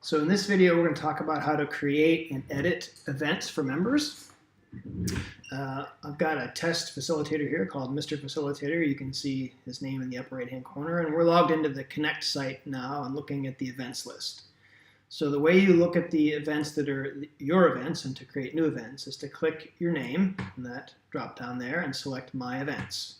So in this video, we're going to talk about how to create and edit events for members. I've got a test facilitator here called Mr. Facilitator. You can see his name in the upper right-hand corner, and we're logged into the Connect site now and looking at the events list. So the way you look at the events that are your events and to create new events is to click your name in that drop down there and select My Events.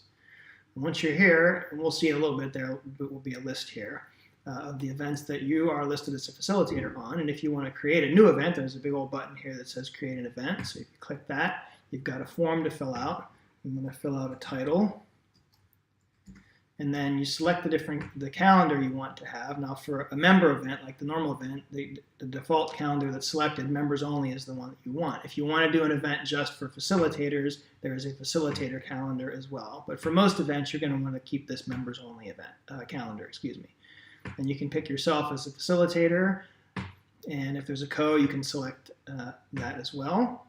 And once you're here, and we'll see a little bit, there will be a list here of the events that you are listed as a facilitator on. And if you want to create a new event, there's a big old button here that says Create an Event. So if you click that, you've got a form to fill out. I'm going to fill out a title. And then you select the calendar you want to have. Now for a member event, like the normal event, the default calendar that's selected, members only, is the one that you want. If you want to do an event just for facilitators, there is a facilitator calendar as well. But for most events, you're going to want to keep this members only event calendar, And you can pick yourself as a facilitator. And if there's a co, you can select that as well.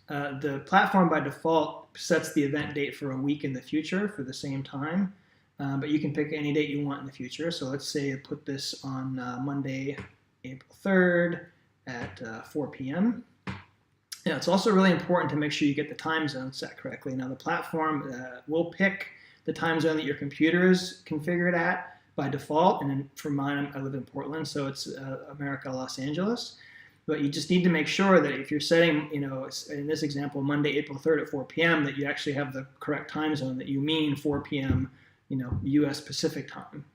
The platform by default sets the event date for a week in the future for the same time. But you can pick any date you want in the future. So let's say I put this on Monday, April 3rd at 4 p.m. Yeah, it's also really important to make sure you get the time zone set correctly. Now the platform will pick the time zone that your computer is configured at by default. And for mine, I live in Portland, so it's America, Los Angeles. But you just need to make sure that if you're setting, in this example, Monday, April 3rd at 4 p.m., that you actually have the correct time zone, that you mean 4 p.m., U.S. Pacific time.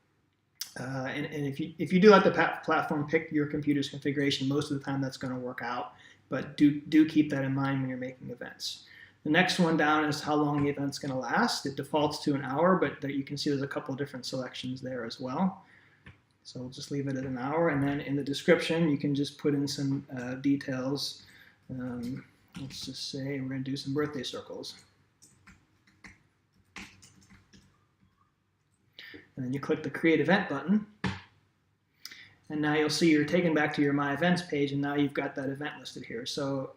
And if you do let the platform pick your computer's configuration, most of the time that's going to work out. But do keep that in mind when you're making events. The next one down is how long the event's going to last. It defaults to an hour, but you can see there's a couple of different selections there as well. So we'll just leave it at an hour. And then in the description, you can just put in some details. Let's just say we're going to do some birthday circles. And then you click the Create Event button. And now you'll see you're taken back to your My Events page, and now you've got that event listed here. So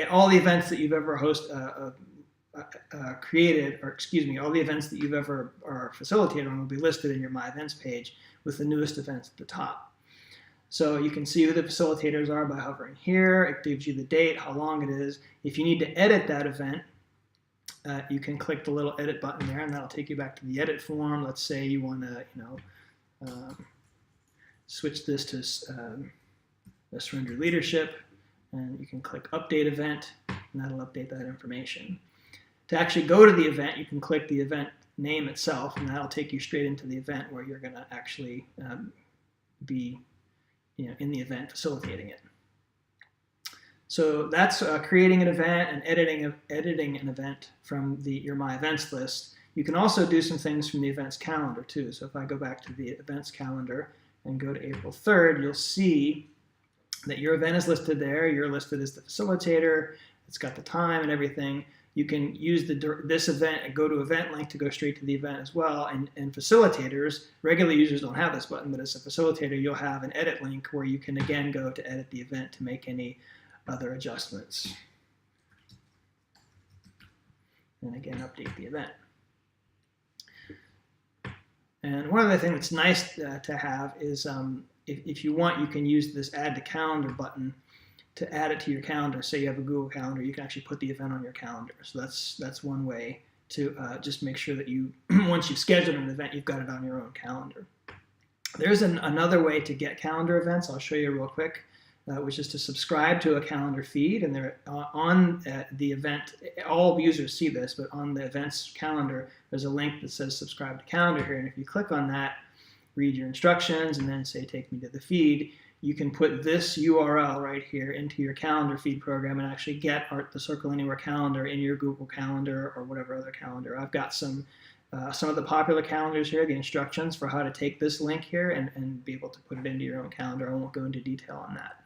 all the events that you've ever created, all the events that you've ever are facilitated on will be listed in your My Events page with the newest events at the top. So you can see who the facilitators are by hovering here. It gives you the date, how long it is. If you need to edit that event, you can click the little edit button there, and that'll take you back to the edit form. Let's say you want to, switch this to surrender leadership, and you can click Update Event, and that'll update that information. To actually go to the event, you can click the event name itself, and that'll take you straight into the event where you're going to actually be, in the event facilitating it. So that's creating an event and editing an event from your My Events list. You can also do some things from the events calendar too. So if I go back to the events calendar and go to April 3rd, you'll see that your event is listed there. You're listed as the facilitator. It's got the time and everything. You can use this event and go to event link to go straight to the event as well. And facilitators, regular users don't have this button, but as a facilitator, you'll have an edit link where you can again go to edit the event to make any other adjustments. And again, update the event. And one other thing that's nice to have is if you want, you can use this Add to Calendar button to add it to your calendar. Say you have a Google Calendar, you can actually put the event on your calendar. So that's one way to just make sure that you, once you've scheduled an event, you've got it on your own calendar. There's another way to get calendar events. I'll show you real quick, which is to subscribe to a calendar feed. And they're on the event, all users see this, but on the events calendar, there's a link that says subscribe to calendar here. And if you click on that, read your instructions, and then say take me to the feed, you can put this URL right here into your calendar feed program and actually get the CircleAnywhere calendar in your Google Calendar or whatever other calendar. I've got some of the popular calendars here, the instructions for how to take this link here and be able to put it into your own calendar. I won't go into detail on that.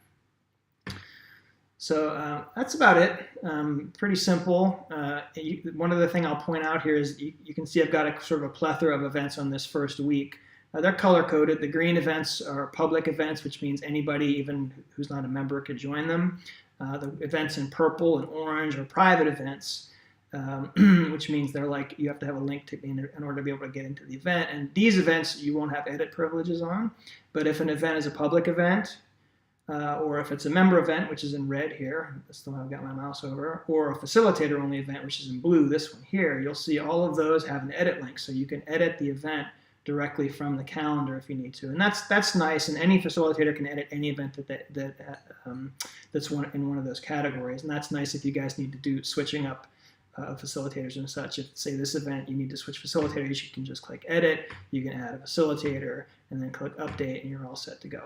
So that's about it. Pretty simple. One other thing I'll point out here is you can see I've got a sort of a plethora of events on this first week. They're color-coded. The green events are public events, which means anybody, even who's not a member, could join them. The events in purple and orange are private events. which means they're like, you have to have a link to in order to be able to get into the event. And these events you won't have edit privileges on, but if an event is a public event, or if it's a member event, which is in red here, that's the one I've got my mouse over, or a facilitator only event, which is in blue, this one here, you'll see all of those have an edit link. So you can edit the event directly from the calendar if you need to. And that's nice, and any facilitator can edit any event that's in one of those categories. And that's nice if you guys need to do switching up facilitators and such. If, say, this event, you need to switch facilitators, you can just click edit, you can add a facilitator, and then click update, and you're all set to go.